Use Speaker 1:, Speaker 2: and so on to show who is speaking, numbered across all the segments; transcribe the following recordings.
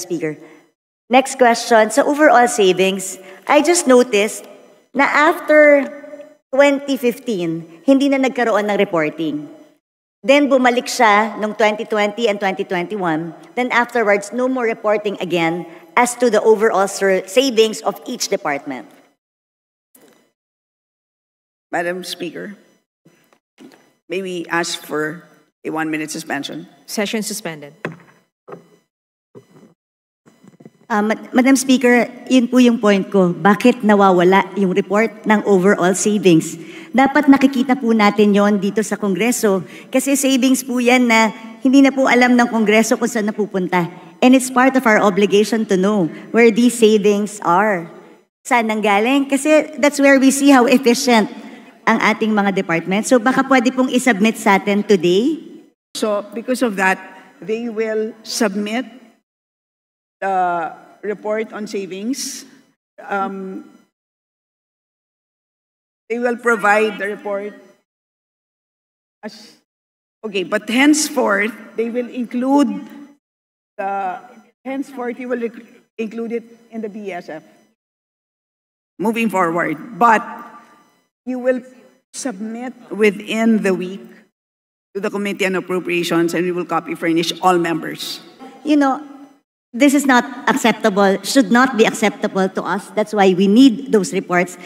Speaker 1: Speaker. Next question. Sa overall savings, I just noticed na after 2015, hindi na nagkaroon ng reporting. Then bumalik siya noong 2020 and 2021. Then afterwards, no more reporting again as to the overall savings of each department.
Speaker 2: Madam Speaker, may we ask for a 1-minute suspension?
Speaker 3: Session suspended.
Speaker 1: Madam Speaker, yun po yung point ko. Bakit nawawala yung report ng overall savings? Dapat nakikita po natin yon dito sa Kongreso. Kasi savings po yan na hindi na po alam ng Kongreso kung saan napupunta. And it's part of our obligation to know where these savings are. Saan nanggaling? Kasi that's where we see how efficient ang ating mga departments. So baka pwede pong isubmit sa atin today.
Speaker 2: So because of that, they will submit the report on savings. They will provide the report as okay, but henceforth they will include include it in the BSF moving forward. But you will submit within the week to the Committee on Appropriations, and we will copy furnish all members.
Speaker 1: You know, this is not acceptable, should not be acceptable to us. That's why we need those reports.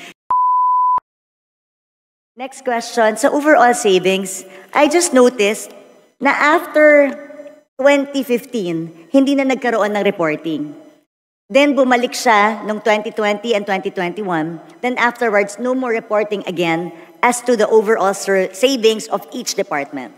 Speaker 1: Next question. So overall savings, I just noticed na after 2015, hindi na nagkaroon ng reporting. Then bumalik siya noong 2020 and 2021. Then afterwards, no more reporting again as to the overall savings of each department.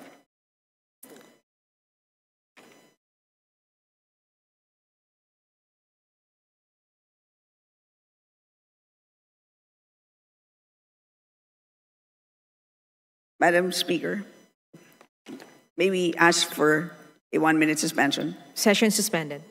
Speaker 2: Madam Speaker, may we ask for a 1-minute suspension?
Speaker 3: Session suspended.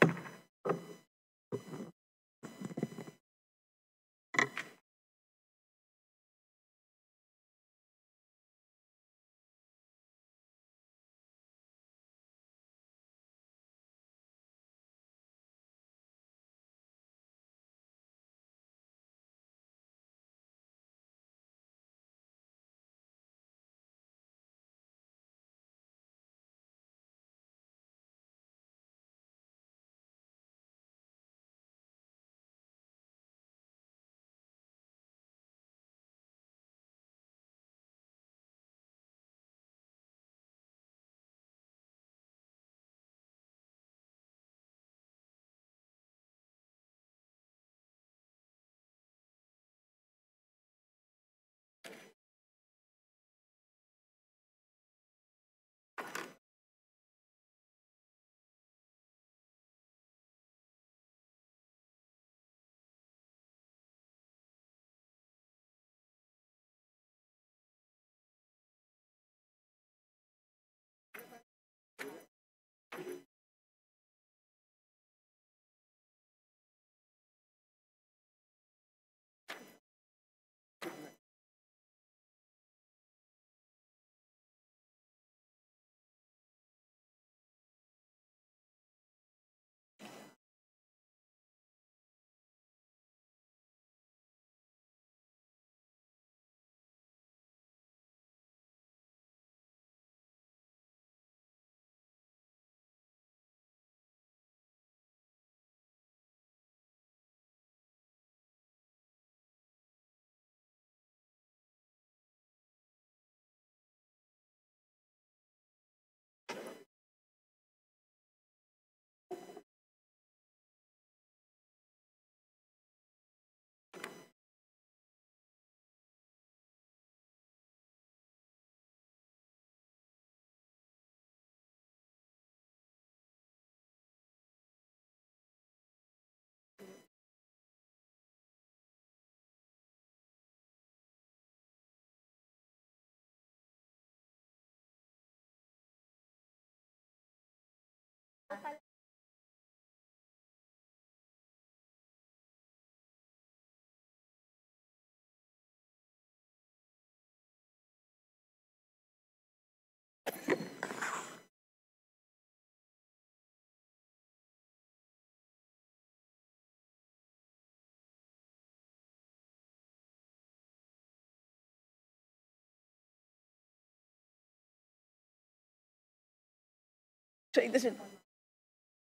Speaker 2: So it doesn't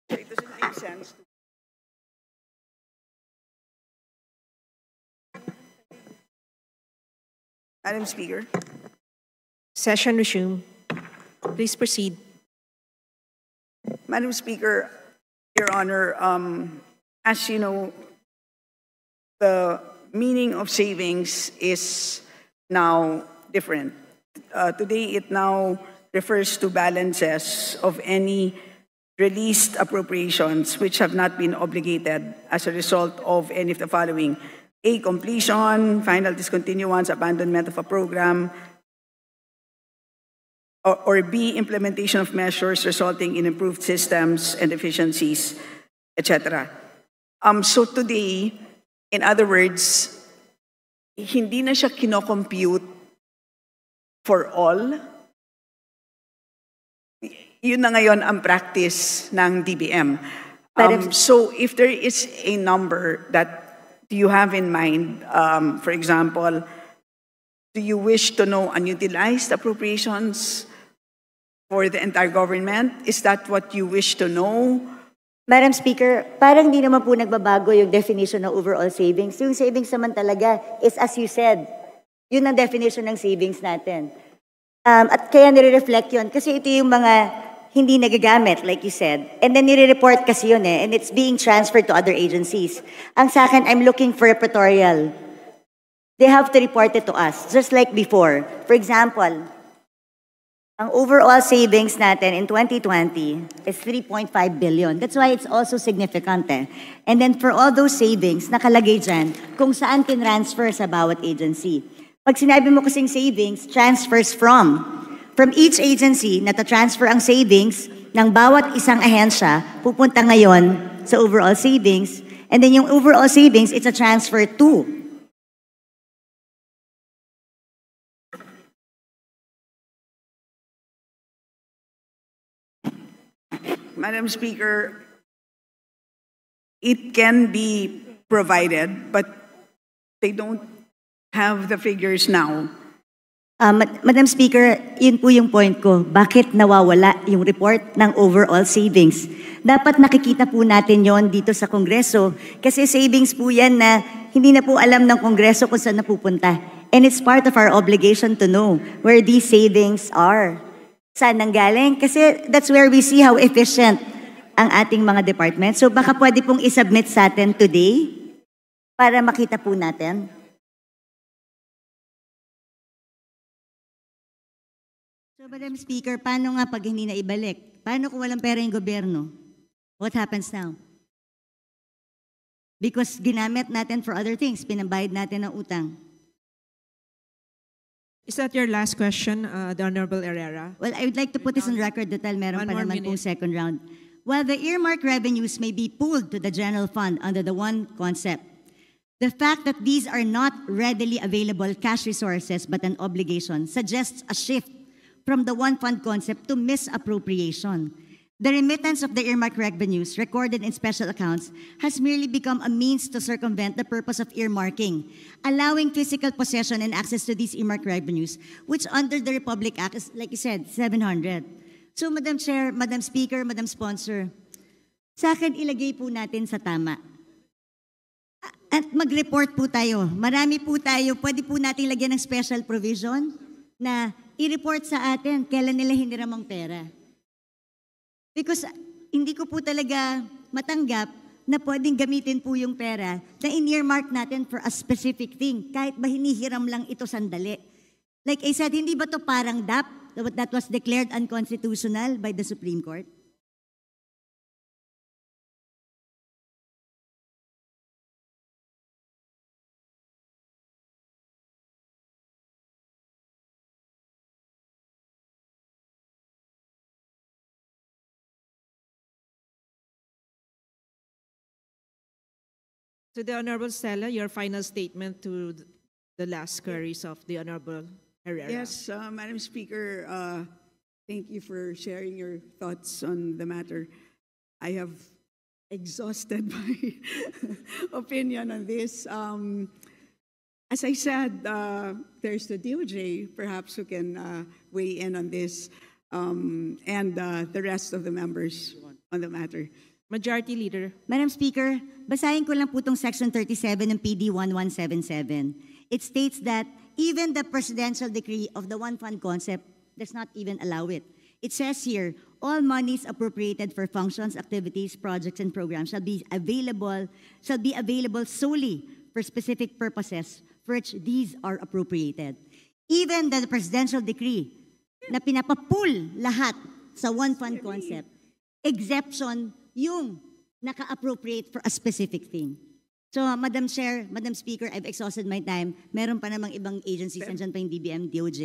Speaker 2: make sense. Madam Speaker.
Speaker 3: Session resumed. Please proceed.
Speaker 2: Madam Speaker, Your Honor, as you know, the meaning of savings is now different. Today, it now refers to balances of any released appropriations which have not been obligated as a result of any of the following: A, completion, final discontinuance, abandonment of a program, or B, implementation of measures resulting in improved systems and efficiencies, etc. So today, in other words, hindi na siya kinocompute for all. Yun na ngayon ang practice ng DBM. So if there is a number that you have in mind, for example, do you wish to know unutilized appropriations for the entire government? Is that what you wish to know?
Speaker 1: Madam Speaker, parang di naman po nagbabago yung definition ng overall savings. Yung savings naman talaga is, as you said, yun ang definition ng savings natin. At kaya nire-reflect yun kasi ito yung mga hindi nagagamit, like you said. And then nire-report kasi yun and it's being transferred to other agencies. Ang sa akin, I'm looking for a pretorial. They have to report it to us, just like before. For example, ang overall savings natin in 2020 is 3.5 billion. That's why it's also significant. And then for all those savings, nakalagay dyan kung saan tinransfer sa bawat agency. Pag sinabi mo kasing savings, transfers from each agency na transfer ang savings ng bawat isang ahensya, pupunta ngayon sa overall savings. And then yung overall savings, it's a transfer to.
Speaker 2: Madam Speaker, it can be provided, but they don't have the figures now.
Speaker 1: Madam Speaker, yun po yung point ko. Bakit nawawala yung report ng overall savings? Dapat nakikita po natin yon dito sa Kongreso kasi savings po yan na hindi na po alam ng Kongreso kung saan napupunta. And it's part of our obligation to know where these savings are. Saan nanggaling? Kasi that's where we see how efficient ang ating mga department. So baka pwede pong isubmit sa atin today para makita po natin. So, Madam Speaker, paano nga pag hindi na ibalik? Paano kung walang pera yung gobyerno? What happens now? Because ginamit natin for other things, pinambayad natin ng utang.
Speaker 3: Is that your last question, the Honorable Herrera?
Speaker 1: Well, I would like to put this on record dahil meron pa naman pong second round. While the earmark revenues may be pooled to the general fund under the one concept, the fact that these are not readily available cash resources but an obligation suggests a shift from the one fund concept to misappropriation. The remittance of the earmark revenues recorded in special accounts has merely become a means to circumvent the purpose of earmarking, allowing physical possession and access to these earmark revenues, which under the Republic Act is, like you said, 700. So, Madam Chair, Madam Speaker, Madam Sponsor, sa akin ilagay po natin sa tama. At mag-report po tayo. Marami po tayo. Pwede po natin lagyan ng special provision na i-report sa atin kailan nila hiniram ang pera. Because hindi ko po talaga matanggap na pwedeng gamitin po yung pera na in-earmark natin for a specific thing, kahit ba hinihiram lang ito sandali. Like I said, hindi ba to parang DAP that was declared unconstitutional by the Supreme Court?
Speaker 3: To the Honorable Stella, your final statement to the last queries of the Honorable Herrera.
Speaker 2: Yes, Madam Speaker, thank you for sharing your thoughts on the matter. I have exhausted my opinion on this. As I said, there's the DOJ, perhaps, who can weigh in on this. and the rest of the members on the matter.
Speaker 3: Majority Leader.
Speaker 1: Madam Speaker, basahin ko lang po itong Section 37 ng PD 1177. It states that even the presidential decree of the one fund concept does not even allow it. It says here, all monies appropriated for functions, activities, projects, and programs shall be available solely for specific purposes for which these are appropriated. Even the presidential decree na pinapapool lahat sa one fund concept, exception yung naka-appropriate for a specific thing. So, Madam Chair, Madam Speaker, I've exhausted my time. Meron pa namang ibang agencies, nandiyan pa yung DBM, DOJ.